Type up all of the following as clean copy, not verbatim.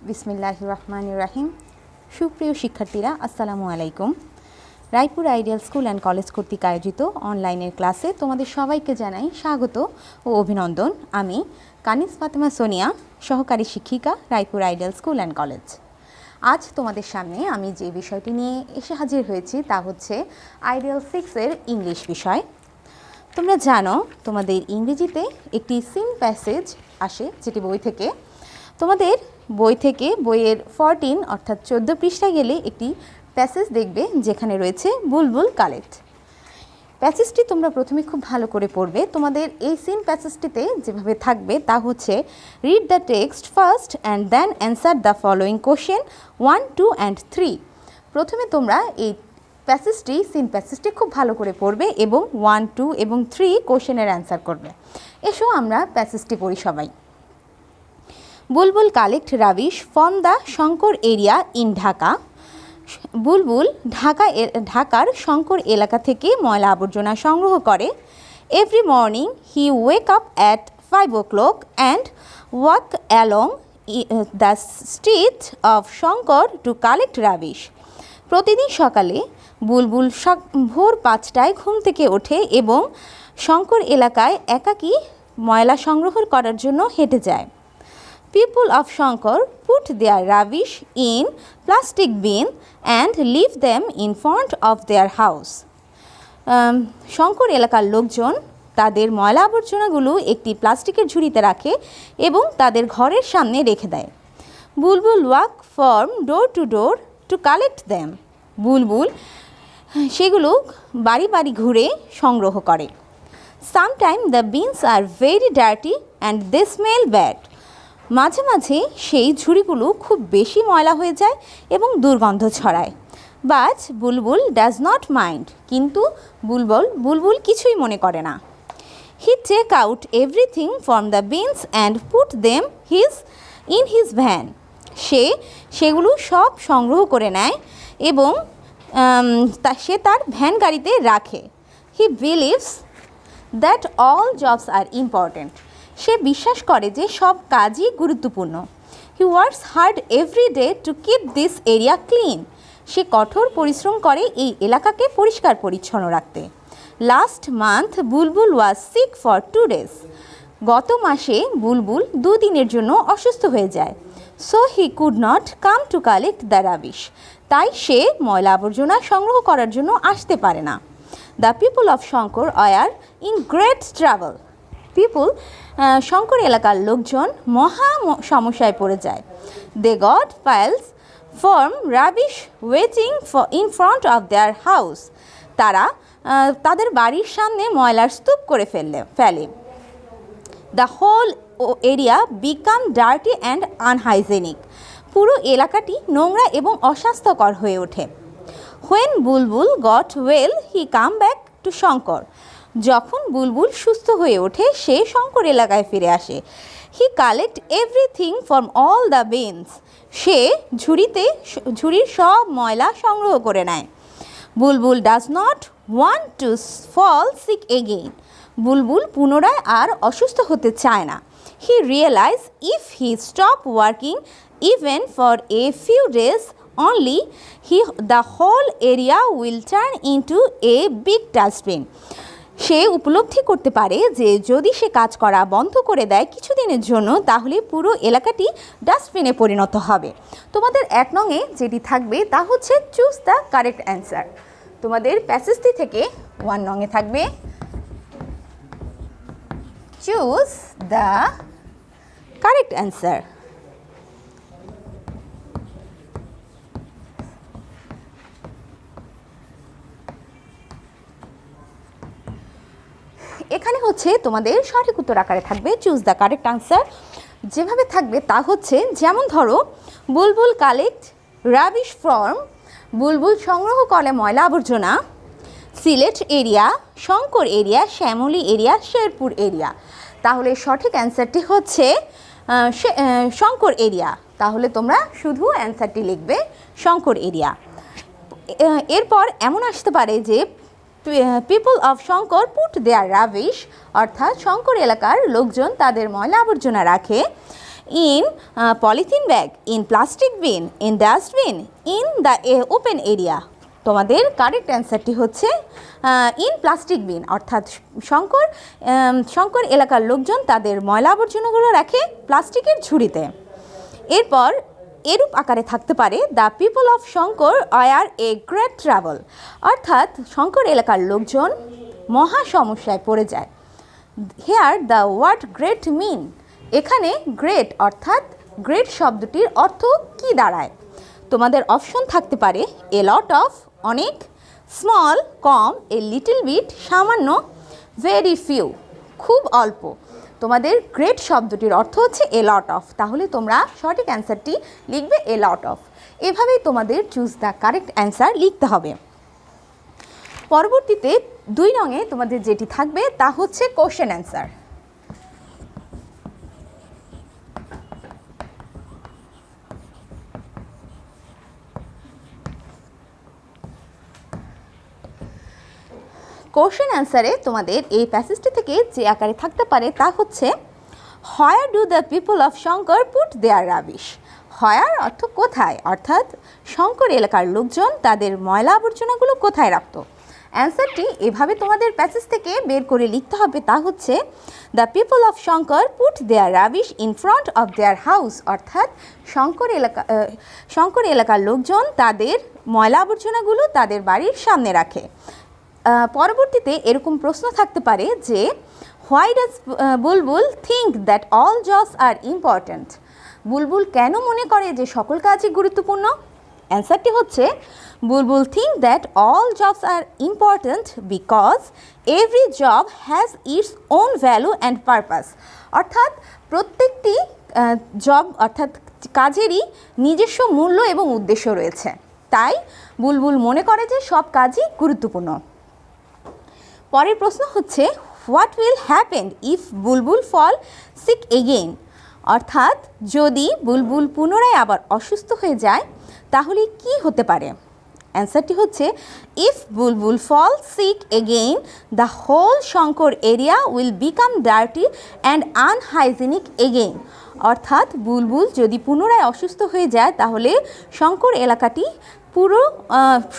বিসমিল্লাহির রহমানির রহিম। সুপ্রিয় শিক্ষার্থীরা, আসসালামু আলাইকুম। Raipur ideal school and college কর্তৃক আয়োজিত অনলাইনের ক্লাসে তোমাদের সবাইকে জানাই স্বাগত ও অভিনন্দন। আমি কানিজ ফাতেমা সোনিয়া, সহকারী শিক্ষিকা, Raipur ideal school and college. আজ তোমাদের সামনে আমি যে বিষয়টি নিয়ে এসে হাজির হয়েছি তা হচ্ছে আইডিয়াল 6-এর ইংলিশ বিষয়। তোমরা জানো তোমাদের ইংরেজিতে একটি সিন প্যাসেজ আসে যেটি বই থেকে। তোমাদের বই থেকে বইয়ের 14 অর্থাৎ 14 পৃষ্ঠায় গেলে একটি প্যাসেজ দেখবে যেখানে রয়েছে বুলবুল কালেক্ট। প্যাসেজটি তোমরা প্রথমে খুব ভালো করে পড়বে। তোমাদের এই সিন প্যাসেজটিতে যেভাবে থাকবে তা হচ্ছে read the text first and then answer the following question 1, 2 and 3। প্রথমে তোমরা এই সিন প্যাসেজটি খুব ভালো করে পড়বে এবং 1, 2 এবং 3 কোশ্চেনের অ্যান্সার করবে। এসো আমরা প্যাসেজটি পড়ি সবাই। Bulbul collect rubbish from the Shankar area in Dhaka. Bulbul ঢাকার শঙ্কর এলাকা থেকে ময়লা আবর্জনা সংগ্রহ করে। Every morning he wake up at 5 o'clock and walk along the street of Shankar to collect rubbish. প্রতিদিন সকালে বুলবুল ভোর 5টায় ঘুম থেকে ওঠে এবং শঙ্কর এলাকায় একাকী ময়লা সংগ্রহ করার জন্য হেঁটে যায়। People of Shankar put their rubbish in plastic bin and leave them in front of their house. Shankar এলাকার লোকজন তাদের ময়লা আবর্জনাগুলো একটি প্লাস্টিকের ঝুড়িতে রাখে এবং তাদের ঘরের সামনে রেখে দেয়। Bulbul walk from door to door to collect them. Bulbul সেগুলো বাড়ি বাড়ি ঘুরে সংগ্রহ করে। Sometimes the bins are very dirty and they smell bad. মাঝে মাঝে সেই ঝুড়িগুলো খুব বেশি ময়লা হয়ে যায় এবং দুর্গন্ধ ছড়ায়। But Bulbul does not mind. কিন্তু বুলবুল কিছুই মনে করে না। He take out everything from the beans and put them in his van. সেগুলো সব সংগ্রহ করে নেয় এবং সে তার ভ্যান গাড়িতে রাখে। He believes that all jobs are important. সে বিশ্বাস করে যে সব কাজই গুরুত্বপূর্ণ। He works hard every day to keep this area clean. সে কঠোর পরিশ্রম করে এই এলাকাকে পরিষ্কার পরিচ্ছন্ন রাখতে। Last month Bulbul was sick for 2 days। গত মাসে বুলবুল 2 দিনের জন্য অসুস্থ হয়ে যায়। So he could not come to collect the rubbish. তাই সে ময়লা আবর্জনা সংগ্রহ করার জন্য আসতে পারে না। The people of Shankar are in great travel. Shankar এলাকার লোকজন মহা সমস্যায় পড়ে যায়। They got piles from rubbish waiting in front of their house. তারা তাদের বাড়ির সামনে ময়লার স্তূপ করে ফেলে। The whole area become dirty and unhygienic. পুরো এলাকাটি নোংরা এবং অস্বাস্থ্যকর হয়ে ওঠে। When Bulbul got well he come back to Shankar. যখন বুলবুল সুস্থ হয়ে ওঠে সে শঙ্কর এলাকায় ফিরে আসে। He collect everything from all the bins. সে ঝুড়ির সব ময়লা সংগ্রহ করে নেয়। Bulbul does not want to fall sick again. Bulbul পুনরায় আর অসুস্থ হতে চায় না। He realize if he stop working even for a few days only the whole area will turn into a big dustbin. সে উপলব্ধি করতে পারে যে যদি সে কাজ করা বন্ধ করে দেয় কিছুদিনের জন্য তাহলে পুরো এলাকাটি ডাস্টবিনে পরিণত হবে। তোমাদের 1 নংয়ে যেটি থাকবে তা হচ্ছে চুজ দ্য কারেক্ট অ্যান্সার। তোমাদের প্যাসেজটি থেকে 1 নংয়ে থাকবে চুজ দ্য কারেক্ট অ্যান্সার। এখানে হচ্ছে তোমাদের সঠিক উত্তর আকারে থাকবে চুজ দ্য কারেক্ট আনসার। যেভাবে থাকবে তা হচ্ছে, যেমন ধরো Bulbul collect rubbish from. Bulbul সংগ্রহ করে ময়লা আবর্জনা। Sylhet area, Shankar area, Shyamoli area, Sherpur area. তাহলে সঠিক অ্যান্সারটি হচ্ছে শঙ্কর এরিয়া। তাহলে তোমরা শুধু অ্যান্সারটি লিখবে শঙ্কর এরিয়া। এরপর এমন আসতে পারে যে people of Shankar put their rubbish, অর্থাৎ শঙ্কর এলাকার লোকজন তাদের ময়লা আবর্জনা রাখে in polythene bag, in plastic bin, in dustbin, in the open area. তোমাদের কারেক্ট অ্যান্সারটি হচ্ছে ইন প্লাস্টিক বিন, অর্থাৎ শঙ্কর এলাকার লোকজন তাদের ময়লা আবর্জনাগুলো রাখে প্লাস্টিকের ঝুড়িতে। এরপর এরূপ আকারে থাকতে পারে the people of Shankar are a great travel, অর্থাৎ শঙ্কর এলাকার লোকজন মহা সমস্যায় পড়ে যায়। Here the word great mean, এখানে গ্রেট অর্থাৎ গ্রেট শব্দটির অর্থ কি দাঁড়ায়? তোমাদের অপশন থাকতে পারে এ লট অফ অনেক, স্মল কম, এ লিটল বিট সামান্য, ভেরি ফিউ খুব অল্প। তোমাদের গ্রেট শব্দটির অর্থ হচ্ছে এ লট অফ, তাহলে তোমরা সঠিক অ্যান্সারটি লিখবে এ লট অফ। এভাবেই তোমাদের চুজ দ্য কারেক্ট অ্যান্সার লিখতে হবে। পরবর্তীতে 2 রঙে তোমাদের যেটি থাকবে তা হচ্ছে কোশ্চেন অ্যান্সার। কোশ্চেন অ্যান্সারে তোমাদের এই প্যাসেজটি থেকে যে আকারে থাকতে পারে তা হচ্ছে where do the people of Shankar put their rubbish. Where অর্থ কোথায়, অর্থাৎ শঙ্কর এলাকার লোকজন তাদের ময়লা আবর্জনাগুলো কোথায় রাখতো। অ্যান্সারটি এভাবে তোমাদের প্যাসেজ থেকে বের করে লিখতে হবে, তা হচ্ছে the people of Shankar put their rubbish in front of their house, অর্থাৎ শঙ্কর এলাকার লোকজন তাদের ময়লা আবর্জনাগুলো তাদের বাড়ির সামনে রাখে। পরবর্তীতে এরকম প্রশ্ন থাকতে পারে যে why does Bulbul think that all jobs are important. Bulbul কেন মনে করে যে সকল কাজই গুরুত্বপূর্ণ? অ্যান্সারটি হচ্ছে Bulbul think that all jobs are important because every job has its own value and purpose, অর্থাৎ প্রত্যেকটি জব অর্থাৎ কাজেরই নিজস্ব মূল্য এবং উদ্দেশ্য রয়েছে, তাই বুলবুল মনে করে যে সব কাজই গুরুত্বপূর্ণ। পরের প্রশ্ন হচ্ছে what will happen if Bulbul fall sick again, অর্থাৎ যদি বুলবুল পুনরায় আবার অসুস্থ হয়ে যায় তাহলে কি হতে পারে? অ্যান্সারটি হচ্ছে if Bulbul fall sick again the whole Shankar area will become dirty and unhygienic again, অর্থাৎ বুলবুল যদি পুনরায় অসুস্থ হয়ে যায় তাহলে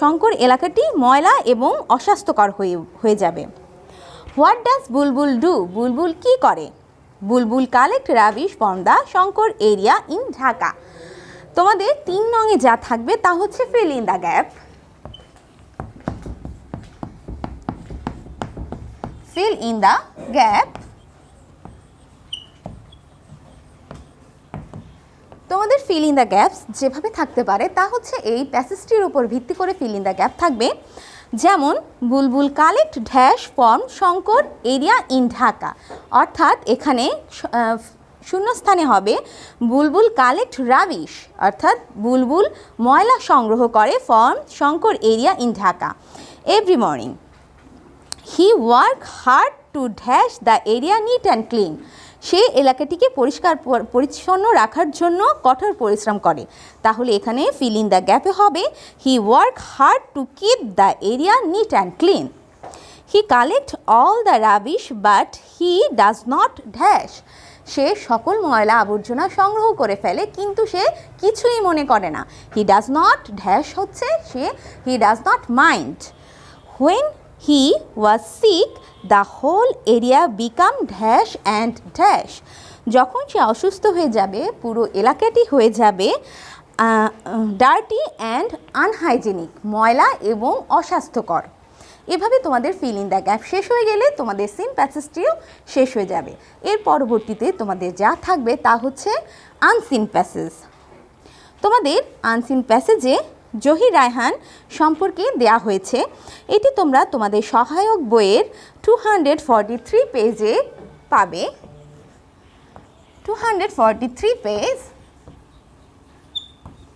শঙ্কর এলাকাটি ময়লা এবং অস্বাস্থ্যকর হয়ে যাবে। What does Bulbul do, Bulbul কি করে? Bulbul collect rubbish from the Shankar area in Dhaka. তোমাদের 3 রঙে যা থাকবে তা হচ্ছে fill in the gap. Fill in the gap. তোমাদের ফিল ইন দ্য গ্যাপস যেভাবে থাকতে পারে তা হচ্ছে এই প্যাসেজটির উপর ভিত্তি করে ফিল ইন দ্য গ্যাপ থাকবে, যেমন Bulbul collect dash from Shankar area in Dhaka, অর্থাৎ এখানে শূন্যস্থানে হবে বুলবুল কালেক্ট রাবিশ, অর্থাৎ বুলবুল ময়লা সংগ্রহ করে from Shankar area in Dhaka every morning. He work hard to dash the area neat and clean, সে এলাকাটিকে পরিষ্কার পরিচ্ছন্ন রাখার জন্য কঠোর পরিশ্রম করে, তাহলে এখানে ফিল ইন দ্য গ্যাপে হবে he work hard to keep the area neat and clean. He collect all the rubbish but he does not dash, সে সকল ময়লা আবর্জনা সংগ্রহ করে ফেলে কিন্তু সে কিছুই মনে করে না। হি ডাজ নট ড্যাশ হচ্ছে he does not mind. When he was sick the whole area become dash and dash, যখন সে অসুস্থ হয়ে যাবে পুরো এলাকাটি হয়ে যাবে ডার্টি অ্যান্ড আনহাইজেনিক, ময়লা এবং অস্বাস্থ্যকর। এভাবে তোমাদের ফিল ইন দ্য গ্যাপ শেষ হয়ে গেলে তোমাদের সিন প্যাসেজটিও শেষ হয়ে যাবে। এর পরবর্তীতে তোমাদের যা থাকবে তা হচ্ছে আনসিন প্যাসেজ। তোমাদের আনসিন প্যাসেজে জহির রায়হান সম্পর্কে দেয়া হয়েছে, এটি তোমরা তোমাদের সহায়ক বইয়ের 243 পেজে পাবে। 243 পেজ,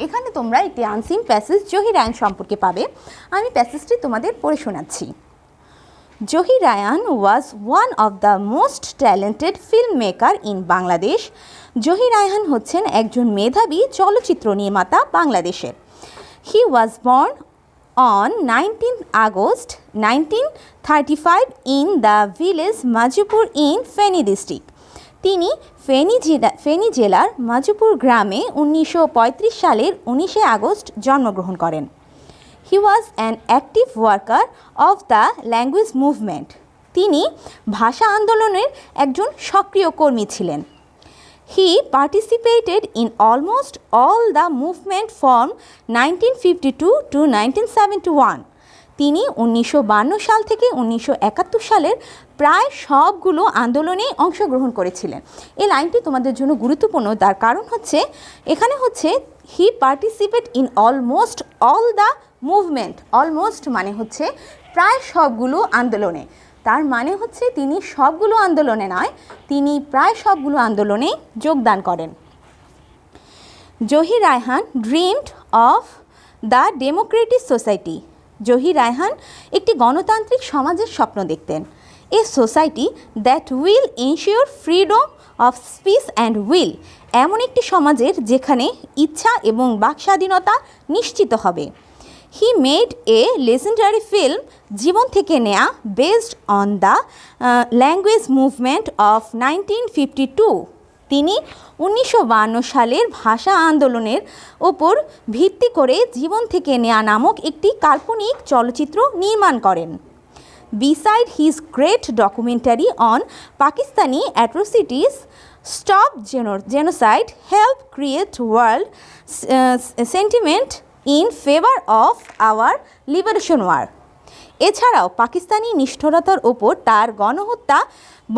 এখানে তোমরা একটি আনসিন প্যাসেজ জহির রায়হান সম্পর্কে পাবে। আমি প্যাসেজটি তোমাদের পড়ে শোনাচ্ছি। Zahir Raihan was one of the most talented film maker in Bangladesh. Zahir Raihan হচ্ছেন একজন মেধাবী চলচ্চিত্র নির্মাতা বাংলাদেশের। He was born on 19th August 1935 in the village Majipur in Feni district. তিনি ফেনী জেলার মাজুপুর গ্রামে 1935 সালের 19 আগস্ট জন্মগ্রহণ করেন। He was an active worker of the language movement. তিনি ভাষা আন্দোলনের একজন সক্রিয় কর্মী ছিলেন। He participated in almost all the movement from 1952 to 1971। তিনি 1952 সাল থেকে 1971 সালের প্রায় সবগুলো আন্দোলনে অংশগ্রহণ করেছিলেন। এই লাইনটি তোমাদের জন্য গুরুত্বপূর্ণ, তার কারণ হচ্ছে এখানে হচ্ছে he participate in almost all the movement. Almost মানে হচ্ছে প্রায় সবগুলো আন্দোলনে, তার মানে হচ্ছে তিনি সবগুলো আন্দোলনে নয়, তিনি প্রায় সবগুলো আন্দোলনে যোগদান করেন। Zahir Raihan dreamed of the Democratic society. Zahir Raihan একটি গণতান্ত্রিক সমাজের স্বপ্ন দেখতেন। A society that will ensure freedom of speech and will, এমন একটি সমাজের যেখানে ইচ্ছা এবং বাক স্বাধীনতা নিশ্চিত হবে। He made a legendary film, Jibon Theke Neya, based on the language movement of 1952। তিনি 1952 সালের ভাষা আন্দোলনের ওপর ভিত্তি করে জীবন থেকে নেয়া নামক একটি কাল্পনিক চলচ্চিত্র নির্মাণ করেন। Beside his great documentary on Pakistani atrocities, stop genocide, help create world sentiment in favour of our liberation war. এছাড়াও পাকিস্তানি নিষ্ঠুরতার ওপর তার গণহত্যা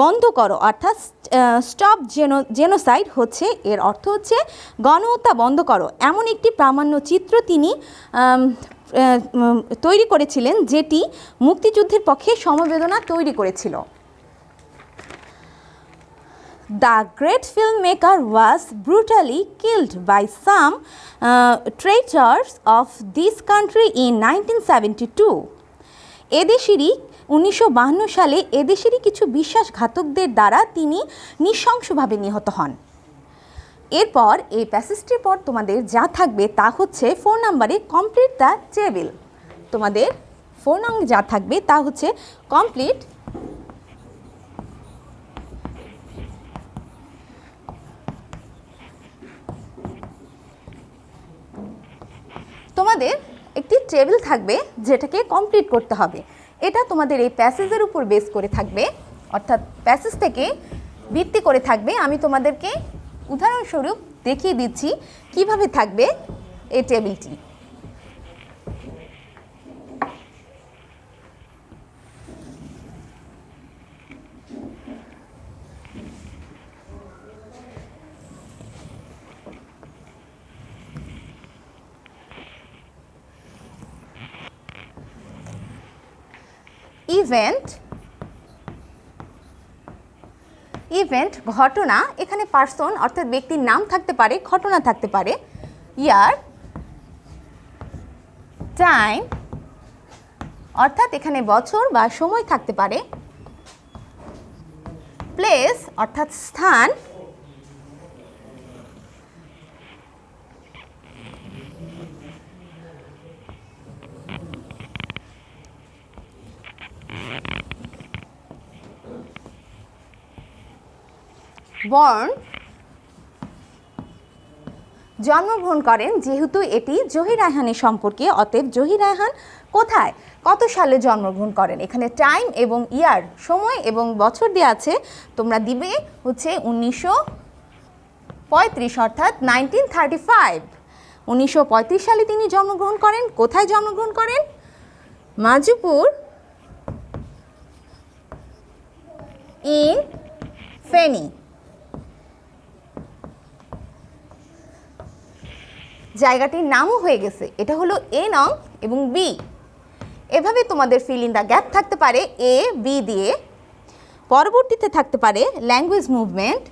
বন্ধ করো, অর্থাৎ স্টপ জেনোসাইড হচ্ছে এর অর্থ হচ্ছে গণহত্যা বন্ধ করো, এমন একটি প্রামাণ্য চিত্র তিনি তৈরি করেছিলেন, যেটি মুক্তিযুদ্ধের পক্ষে সমবেদনা তৈরি করেছিল। The great filmmaker was brutally killed by some traitors of this country in 1972. এদেশেরই 1952 সালে এদেশেরই কিছু বিশ্বাসঘাতকদের দ্বারা তিনি নৃশংসভাবে নিহত হন। এরপর এই প্যাসেজটির পর তোমাদের যা থাকবে তা হচ্ছে 4 নম্বরে কমপ্লিট দ্য টেবিল। তোমাদের 4 নং যা থাকবে তা হচ্ছে কমপ্লিট তোমাদের একটি টেবিল থাকবে যেটাকে কমপ্লিট করতে হবে। এটা তোমাদের এই প্যাসেজের উপর বেস করে থাকবে, অর্থাৎ প্যাসেজ থেকে ভিত্তি করে থাকবে। আমি তোমাদেরকে উদাহরণস্বরূপ দেখিয়ে দিচ্ছি কিভাবে থাকবে এই টেবিলটি। ইভেন্ট ঘটনা, এখানে পার্সন অর্থাৎ ব্যক্তির নাম থাকতে পারে, ঘটনা থাকতে পারে। ইয়ার, টাইম অর্থাৎ এখানে বছর বা সময় থাকতে পারে। প্লেস অর্থাৎ স্থান। বর্ন, জন্মগ্রহণ করেন, যেহেতু এটি জহির রায়হানের সম্পর্কে, অতএব জহির রায়হান কোথায় কত সালে জন্মগ্রহণ করেন। এখানে টাইম এবং ইয়ার, সময় এবং বছর দেওয়া আছে, তোমরা দিবে হচ্ছে 1935 অর্থাৎ 1935। 1935 সালে তিনি জন্মগ্রহণ করেন। কোথায় জন্মগ্রহণ করেন? মাজুপুর ইন ফেনী। জায়গাটির নামও হয়ে গেছে, এটা হলো এ নং এবং বি। এভাবে তোমাদের ফিল ইন দ্য গ্যাপ থাকতে পারে এ বি দিয়ে। পরবর্তীতে থাকতে পারে ল্যাঙ্গুয়েজ মুভমেন্ট।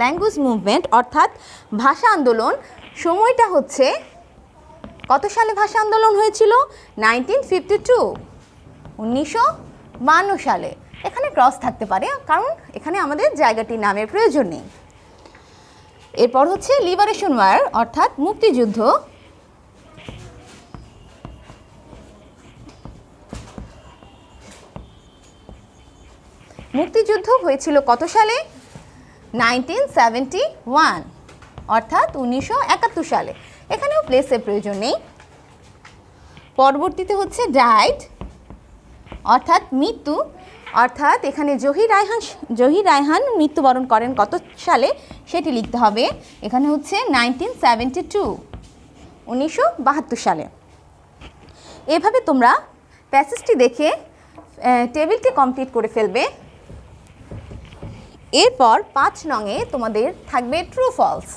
ল্যাঙ্গুয়েজ মুভমেন্ট অর্থাৎ ভাষা আন্দোলন। সময়টা হচ্ছে কত সালে ভাষা আন্দোলন হয়েছিল? 1952, 1952 সালে। এখানে ক্রস থাকতে পারে কারণ এখানে আমাদের জায়গাটির নামের প্রয়োজন নেই। এরপর হচ্ছে লিবারেশন ওয়ার অর্থাৎ মুক্তিযুদ্ধ। মুক্তিযুদ্ধ হয়েছিল কত সালে? 1971, অর্থাৎ 1971 সালে। এখানেও প্লেসের প্রয়োজন নেই। পরবর্তীতে হচ্ছে ডাইড, অর্থাৎ মৃত্যু, অর্থাৎ এখানে জহির রায়হান মৃত্যুবরণ করেন কত সালে সেটি লিখতে হবে। এখানে হচ্ছে 1972, 1972 সালে। এভাবে তোমরা প্যাসেজটি দেখে টেবিলটি কমপ্লিট করে ফেলবে। এরপর 5 নংয়ে তোমাদের থাকবে ট্রু ফলস।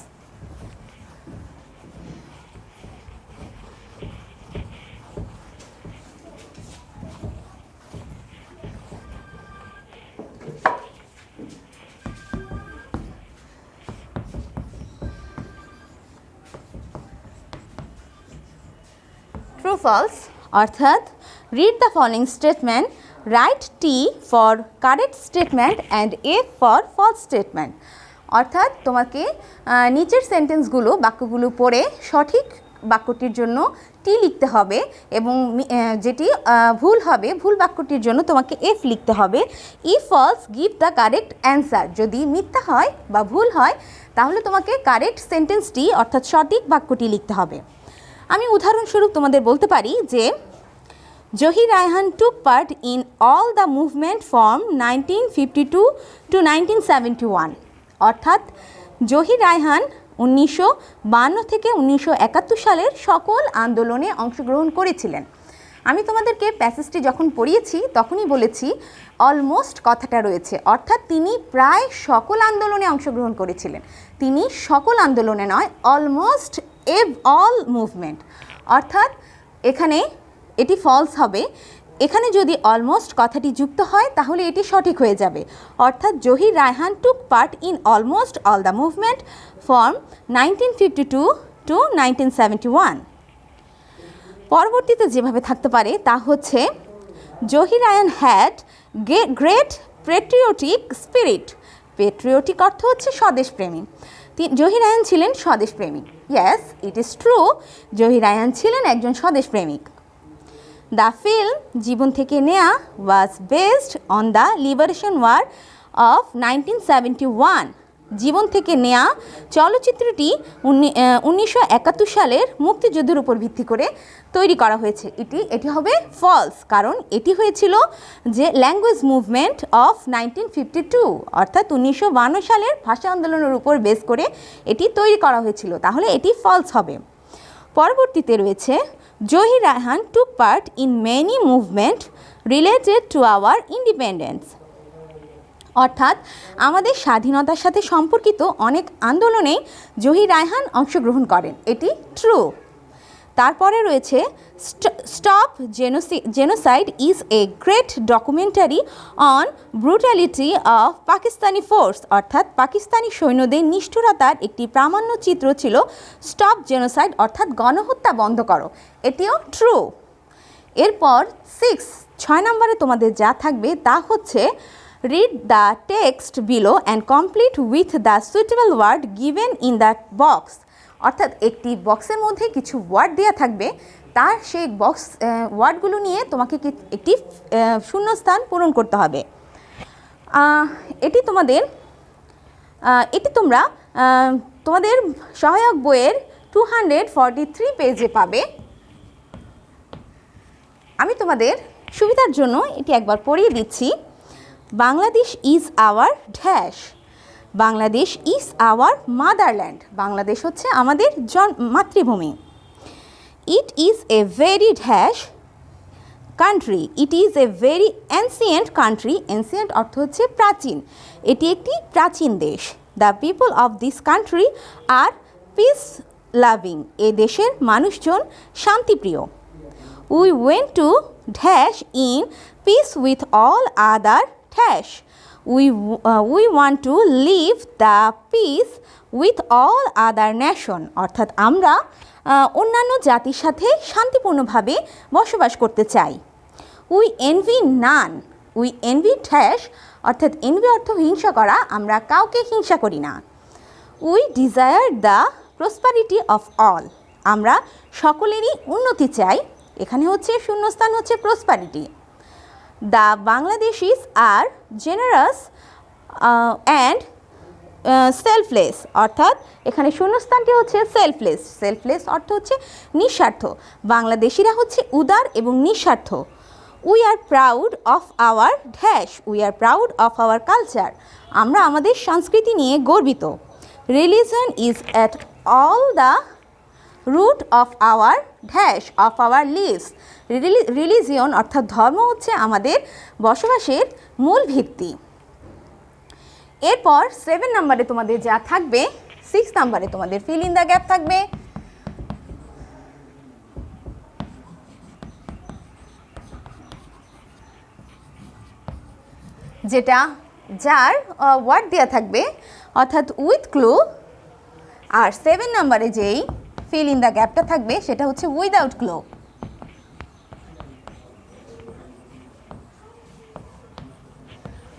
ট্রু ফলস অর্থাৎ read the following statement, write T for correct statement and A for false statement. অর্থাৎ তোমাকে নিচের সেন্টেন্সগুলো, বাক্যগুলো পড়ে সঠিক বাক্যটির জন্য টি লিখতে হবে এবং যেটি ভুল হবে, ভুল বাক্যটির জন্য তোমাকে এফ লিখতে হবে। If false give the correct answer. যদি মিথ্যা হয় বা ভুল হয় তাহলে তোমাকে কারেক্ট সেন্টেন্সটি অর্থাৎ সঠিক বাক্যটি লিখতে হবে। আমি উদাহরণস্বরূপ তোমাদের বলতে পারি যে Zahir Raihan took part in all the movement from 1952 to 1971, অর্থাৎ জহির রায়হান 1952 থেকে 1971 সালের সকল আন্দোলনে অংশগ্রহণ করেছিলেন। আমি তোমাদেরকে প্যাসেজটি যখন পড়িয়েছি তখনই বলেছি অলমোস্ট কথাটা রয়েছে, অর্থাৎ তিনি প্রায় সকল আন্দোলনে অংশগ্রহণ করেছিলেন। তিনি সকল আন্দোলনে নয়, অলমোস্ট অল মুভমেন্ট, অর্থাৎ এখানে এটি ফলস হবে। এখানে যদি অলমোস্ট কথাটি যুক্ত হয় তাহলে এটি সঠিক হয়ে যাবে, অর্থাৎ Zahir Raihan took part in almost all the movement from 1952 to 1971। পরবর্তীতে যেভাবে থাকতে পারে তা হচ্ছে Zahir Raihan had great patriotic spirit. Patriotic অর্থ হচ্ছে স্বদেশপ্রেমী। জহির রায়হান ছিলেন স্বদেশপ্রেমিক। Yes, it is true, Zahir Raihan ছিলেন একজন স্বদেশপ্রেমিক। The film, Jibon Theke Neya, was based on the liberation war of 1971। Jibon Theke Neya চলচ্চিত্রটি 1971 সালের মুক্তিযুদ্ধের উপর ভিত্তি করে তৈরি করা হয়েছে। এটি হবে ফলস, কারণ এটি হয়েছিল যে ল্যাঙ্গুয়েজ মুভমেন্ট অফ 1952, অর্থাৎ 1952 সালের ভাষা আন্দোলনের উপর বেস করে এটি তৈরি করা হয়েছিল, তাহলে এটি ফলস হবে। পরবর্তীতে রয়েছে Zahir Raihan took part in many movement related to our independence, অর্থাৎ আমাদের স্বাধীনতার সাথে সম্পর্কিত অনেক আন্দোলনেই জহির রায়হান অংশগ্রহণ করেন, এটি ট্রু। তারপরে রয়েছে stop genocide is a great documentary on brutality of Pakistani force, অর্থাৎ পাকিস্তানি সৈন্যদের নিষ্ঠুরতার একটি প্রামাণ্য চিত্র ছিল স্টপ জেনোসাইড, অর্থাৎ গণহত্যা বন্ধ করো, এটিও ট্রু। এরপর 6 নম্বরে তোমাদের যা থাকবে তা হচ্ছে read the text below and complete with the suitable word given in that box, অর্থাৎ একটি বক্সের মধ্যে কিছু ওয়ার্ড দেওয়া থাকবে, তার সেই ওয়ার্ডগুলো নিয়ে তোমাকে একটি শূন্যস্থান পূরণ করতে হবে। এটি তোমরা তোমাদের সহায়ক বইয়ের 243 পেজে পাবে। আমি তোমাদের সুবিধার জন্য এটি একবার পড়িয়ে দিচ্ছি। Bangladesh is our dash, Bangladesh is our motherland, Bangladesh হচ্ছে আমাদের মাতৃভূমি। It is a very dash country, it is a very ancient country, ancient অর্থ হচ্ছে প্রাচীন, এটি একটি প্রাচীন দেশ। The people of this country are peace loving, এ দেশের মানুষজন শান্তিপ্রিয়। We went to dash in peace with all other dash, we want to live the peace with all other nation, অর্থাৎ আমরা অন্যান্য জাতির সাথে শান্তিপূর্ণভাবে বসবাস করতে চাই। We envy none, we envy dash, অর্থাৎ এনভি অর্থ হিংসা করা, আমরা কাউকে হিংসা করি না। We desire the prosperity of all, আমরা সকলেরই উন্নতি চাই, এখানে হচ্ছে শূন্যস্থান হচ্ছে prosperity. The Bangladeshis are generous and selfless, অর্থাৎ এখানে শূন্যস্থানটি হচ্ছে সেলফলেস। সেলফলেস অর্থ হচ্ছে নিঃস্বার্থ। বাংলাদেশিরা হচ্ছে উদার এবং নিঃস্বার্থ। We are proud of our dash, we are proud of our culture, আমরা আমাদের সংস্কৃতি নিয়ে গর্বিত। Religion is at all the root of our dash of our lives, religion অর্থাৎ ধর্ম হচ্ছে আমাদের বসবাসের মূল ভিত্তি। এরপর 7 নম্বরে তোমাদের যা থাকবে, 6 নম্বরে তোমাদের ফিল ইন দ্য গ্যাপ থাকবে। যার ওয়ার্ড দেওয়া থাকবে অর্থাৎ উইথ ক্লু। আর 7 নম্বরে যেই ফিল ইন দ্য গ্যাপটা থাকবে সেটা হচ্ছে উইদাউট ক্লু।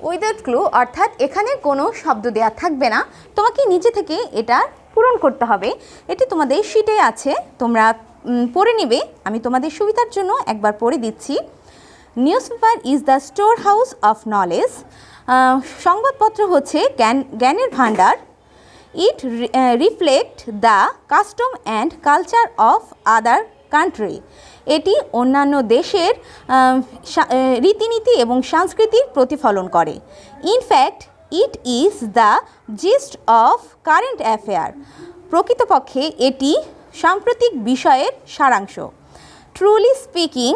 উইদাউট ক্লু অর্থাৎ এখানে কোনো শব্দ দেওয়া থাকবে না, তোমাকে নিজে থেকে এটা পূরণ করতে হবে। এটি তোমাদের শিটে আছে, তোমরা পড়ে নেবে। আমি তোমাদের সুবিধার জন্য একবার পড়ে দিচ্ছি। Newspaper is the store house of knowledge, সংবাদপত্র হচ্ছে জ্ঞানের ভাণ্ডার। It reflect the custom and culture of other country, এটি অন্যান্য দেশের রীতিনীতি এবং সংস্কৃতির প্রতিফলন করে। In fact it is the gist of current affair, প্রকৃতপক্ষে এটি সাম্প্রতিক বিষয়ের সারাংশ। Truly speaking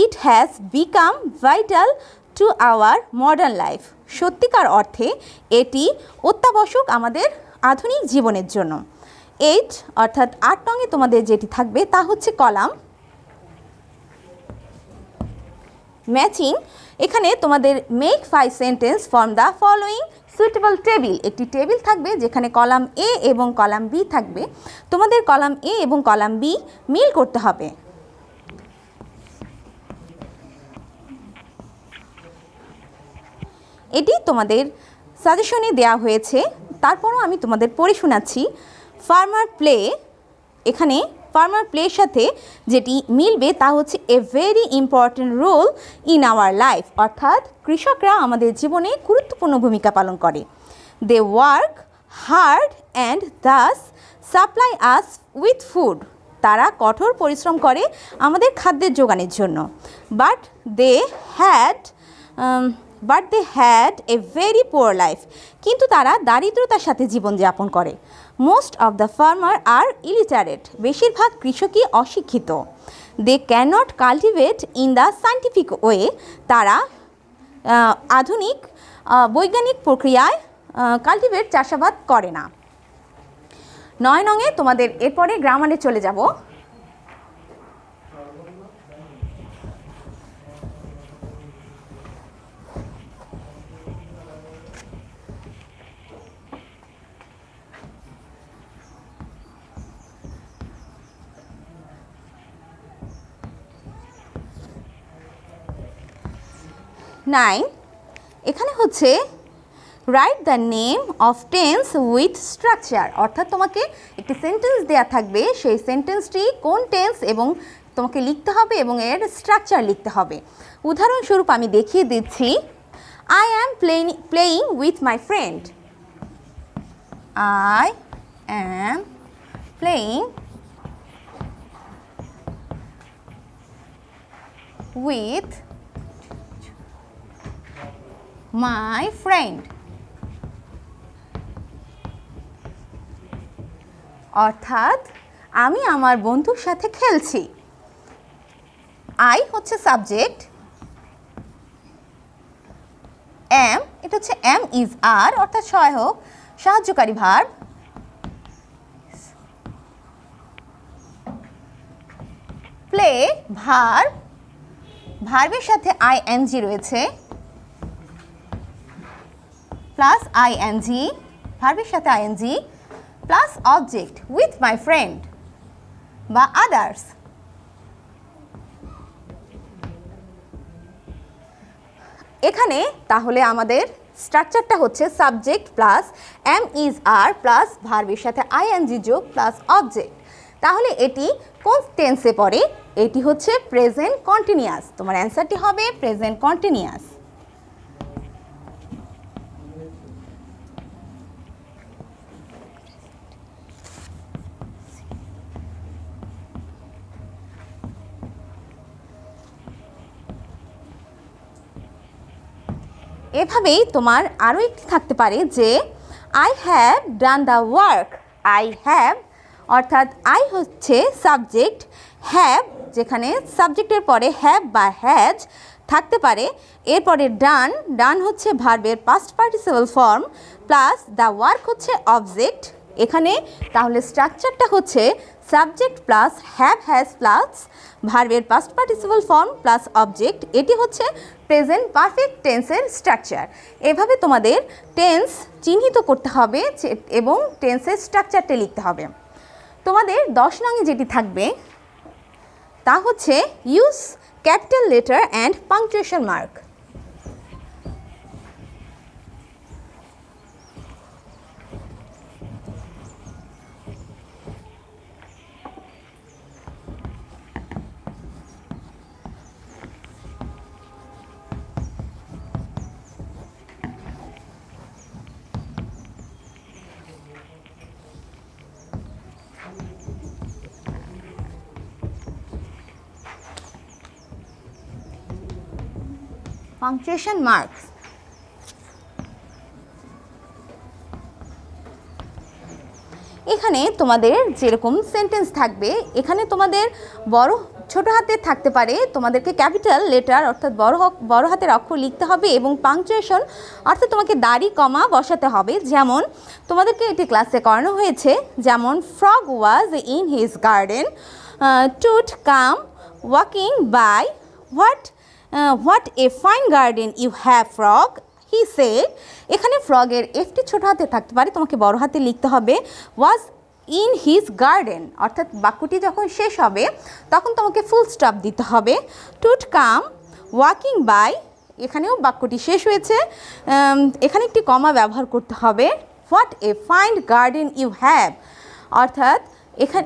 it has become vital to our modern life, সত্যিকার অর্থে এটি অত্যাবশ্যক আমাদের আধুনিক জীবনের জন্য। 8 অর্থাৎ 8 নঙে তোমাদের যেটি থাকবে তা হচ্ছে কলাম ম্যাচিং। এখানে তোমাদের make 5 sentence from the following suitable table, একটি টেবিল থাকবে যেখানে কলাম এ এবং কলাম বি থাকবে। তোমাদের কলাম এ এবং কলাম বি মিল করতে হবে। এটি তোমাদের সাজেশনে দেওয়া হয়েছে, তারপরও আমি তোমাদের পড়ে শোনাচ্ছি। ফার্মার প্লে, এখানে ফার্মার প্লের সাথে যেটি মিলবে তা হচ্ছে a very important role in our life, অর্থাৎ কৃষকরা আমাদের জীবনে গুরুত্বপূর্ণ ভূমিকা পালন করে। They work hard and thus supply us with food, তারা কঠোর পরিশ্রম করে আমাদের খাদ্যের যোগানের জন্য। But they had a very poor life, কিন্তু তারা দারিদ্রতার সাথে জীবনযাপন করে। Most of the farmer are illiterate, বেশিরভাগ কৃষকই অশিক্ষিত। They cannot cultivate in the scientific way, তারা আধুনিক বৈজ্ঞানিক প্রক্রিয়ায় কাল্টিভেট চাষাবাদ করে না। 9 নঙে তোমাদের এরপরে গ্রামারে চলে যাব। এখানে হচ্ছে write the name of tense with structure, অর্থাৎ তোমাকে একটি সেন্টেন্স দেওয়া থাকবে, সেই সেন্টেন্সটি কোন টেন্স এবং তোমাকে লিখতে হবে এবং এর স্ট্রাকচার লিখতে হবে। উদাহরণস্বরূপ আমি দেখিয়ে দিচ্ছি। I am playing with my friend, I am playing with my friend, অর্থাৎ আমি আমার বন্ধুর সাথে খেলছি। আই হচ্ছে সাবজেক্ট, অ্যাম এটা হচ্ছে অ্যাম ইজ আর অর্থাৎ সহায়ক সাহায্যকারী ভার্ব। প্লে ভার্ব, ভার্বের সাথে আইএনজি রয়েছে, প্লাস আইএনজি, ভার্বের সাথে ING plus object with my friend বা আদার্স। এখানে তাহলে আমাদের স্ট্রাকচারটা হচ্ছে subject plus am is are plus ভার্বের সাথে আইএনজি যোগ প্লাস অবজেক্ট। তাহলে এটি কোন টেন্সে পড়ে? এটি হচ্ছে প্রেজেন্ট কন্টিনিউয়াস। তোমার অ্যান্সারটি হবে প্রেজেন্ট কন্টিনিউয়াস। এভাবেই তোমার আরও একটি থাকতে পারে যে I have done the work. I have অর্থাৎ আই হচ্ছে সাবজেক্ট, হ্যাভ যেখানে সাবজেক্টের পরে হ্যাভ বা হ্যাজ থাকতে পারে, এরপরে ডান, ডান হচ্ছে ভার্বের past participle form plus the work হচ্ছে অবজেক্ট। এখানে তাহলে স্ট্রাকচারটা হচ্ছে subject plus have has plus ভার্বের past participle form plus object. এটি হচ্ছে প্রেজেন্ট পারফেক্ট টেন্সের স্ট্রাকচার। এভাবে তোমাদের টেন্স চিহ্নিত করতে হবে এবং টেন্সের স্ট্রাকচারটা লিখতে হবে। তোমাদের 10 নংয়ে যেটি থাকবে তা হচ্ছে use capital letter and punctuation mark. Punctuation marks এখানে তোমাদের যেরকম সেন্টেন্স থাকবে, এখানে তোমাদের ছোট হাতে থাকতে পারে, তোমাদেরকে ক্যাপিটাল লেটার অর্থাৎ বড় হাতের অক্ষর লিখতে হবে এবং পাংচুয়েশন অর্থাৎ তোমাকে দাড়ি কমা বসাতে হবে। যেমন তোমাদেরকে এটি ক্লাসে করানো হয়েছে, যেমন frog was in his garden, toad came walking by, what a fine garden you have frog he said. এখানে ফ্রগের এফটি ছোট হাতে থাকতে পারে, তোমাকে বড় হাতে লিখতে হবে ওয়াজ ইন হিজ গার্ডেন, অর্থাৎ বাক্যটি যখন শেষ হবে তখন তোমাকে ফুল স্টপ দিতে হবে। টুড কাম ওয়াকিং বাই, এখানেও বাক্যটি শেষ হয়েছে, এখানে একটি কমা ব্যবহার করতে হবে। What a fine garden you have, অর্থাৎ এখানে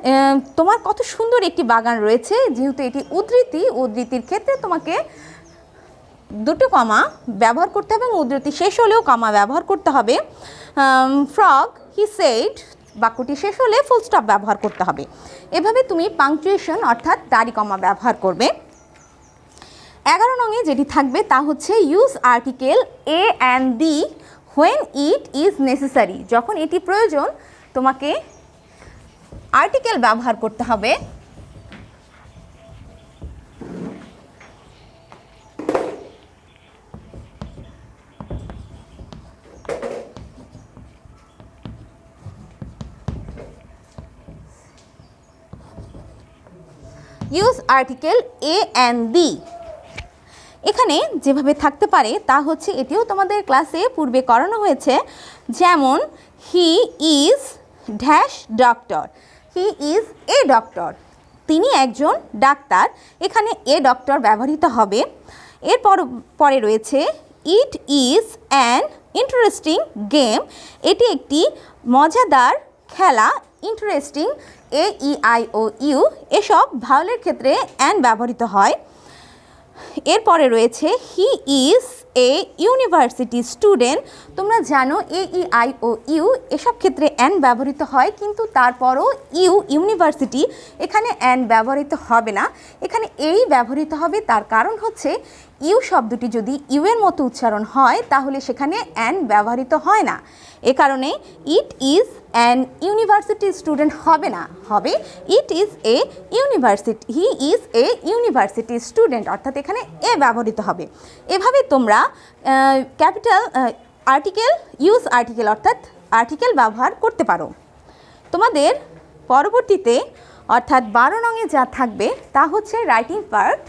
তোমার কত সুন্দর একটি বাগান রয়েছে। যেহেতু এটি উদ্ধৃতির ক্ষেত্রে তোমাকে দুটো কমা ব্যবহার করতে হবে এবং উদ্ধৃতি শেষ হলেও কমা ব্যবহার করতে হবে। ফ্রগ হি সেড, বাক্যটি শেষ হলে ফুল স্টপ ব্যবহার করতে হবে। এভাবে তুমি পাংচুয়েশন অর্থাৎ দাড়ি কমা ব্যবহার করবে। 11 নংয়ে যেটি থাকবে তা হচ্ছে use article a and the when it is necessary. যখন এটি প্রয়োজন তোমাকে আর্টিকেল ব্যবহার করতে হবে। Use article a and the এখানে যেভাবে থাকতে পারে তা হচ্ছে, এটিও তোমাদের ক্লাসে পূর্বে করানো হয়েছে। যেমন he is dash doctor, he is a doctor, তিনি একজন ডাক্তার। এখানে এ ডক্টর ব্যবহৃত হবে। এরপর পরে রয়েছে it is an interesting game, এটি একটি মজাদার খেলা। Interesting A E I O U এসব ভাওয়েলের ক্ষেত্রে অ্যান ব্যবহৃত হয়। এরপরে রয়েছে he is a university student. তোমরা জানো এ ই আই ও ইউ এসব ক্ষেত্রে অ্যান ব্যবহৃত হয়, কিন্তু তারপরও ইউনিভার্সিটি এখানে অ্যান ব্যবহৃত হবে না, এখানে এই ব্যবহৃত হবে। তার কারণ হচ্ছে ইউ শব্দটি যদি ইউ এর মতো উচ্চারণ হয় তাহলে সেখানে অ্যান ব্যবহৃত হয় না। এ কারণে ইট ইজ অ্যান ইউনিভার্সিটি স্টুডেন্ট হবে না, হবে ইট is a university, he is a university student, অর্থাৎ এখানে এ ব্যবহৃত হবে। এভাবে তোমরা ক্যাপিটাল আর্টিকেল, ইউজ আর্টিকেল অর্থাৎ আর্টিকেল ব্যবহার করতে পারো। তোমাদের পরবর্তীতে অর্থাৎ 12 নংয়ে যা থাকবে তা হচ্ছে রাইটিং পার্ট।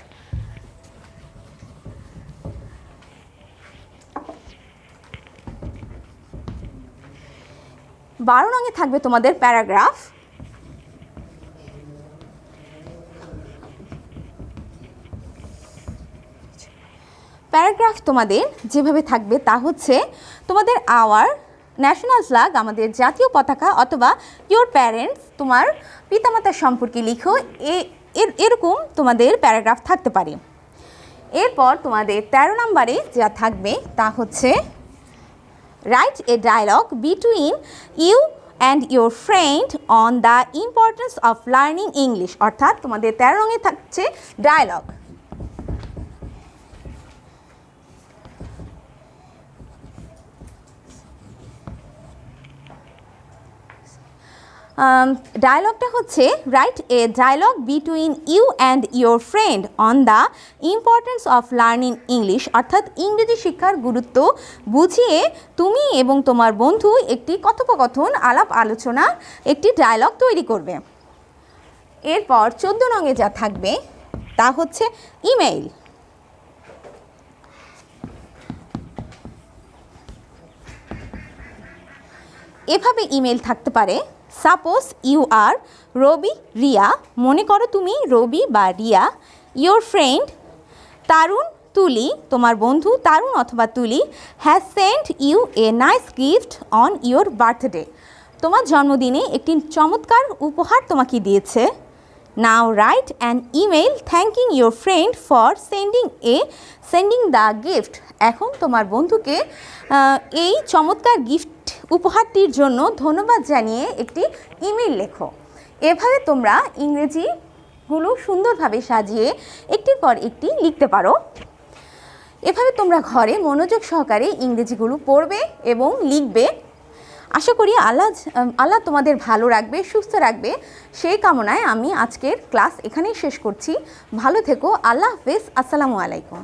বারো নংয়ে থাকবে তোমাদের প্যারাগ্রাফ। প্যারাগ্রাফ তোমাদের যেভাবে থাকবে তা হচ্ছে তোমাদের আওয়ার ন্যাশনাল ফ্ল্যাগ, আমাদের জাতীয় পতাকা, অথবা ইয়োর প্যারেন্টস, তোমার পিতামাতার সম্পর্কে লিখো। এরকম তোমাদের প্যারাগ্রাফ থাকতে পারে। এরপর তোমাদের 13 নম্বরে যা থাকবে তা হচ্ছে write a dialogue between you and your friend on the importance of learning English, অর্থাৎ তোমাদের 13 রঙে থাকছে ডায়ালগ। ডায়ালগটা হচ্ছে write a dialogue between you and your friend on the importance of learning English, অর্থাৎ ইংরেজি শিক্ষার গুরুত্ব বুঝিয়ে তুমি এবং তোমার বন্ধু একটি কথোপকথন আলাপ আলোচনা একটি ডায়ালগ তৈরি করবে। এরপর 14 রঙে যা থাকবে তা হচ্ছে ইমেইল। এভাবে ইমেল থাকতে পারে, সাপোজ ইউ আর রবি রিয়া, মনে করো তুমি রবি বা রিয়া, ইয়োর ফ্রেন্ড তারুণ তুলি, তোমার বন্ধু তারুণ অথবা Tuli, has sent you a nice gift on your birthday, তোমার জন্মদিনে একটি চমৎকার উপহার তোমাকে দিয়েছে। Now write an email thanking your friend for sending the gift, এখন তোমার বন্ধুকে এই চমৎকার গিফট উপহারটির জন্য ধন্যবাদ জানিয়ে একটি ইমেল লেখো। এভাবে তোমরা ইংরেজিগুলো সুন্দরভাবে সাজিয়ে একটির পর একটি লিখতে পারো। এভাবে তোমরা ঘরে মনোযোগ সহকারে ইংরেজিগুলো পড়বে এবং লিখবে। আশা করি আল্লাহ তোমাদের ভালো রাখবে, সুস্থ রাখবে, সেই কামনায় আমি আজকের ক্লাস এখানেই শেষ করছি। ভালো থেকো, আল্লাহ হাফেজ, আসসালামু আলাইকুম।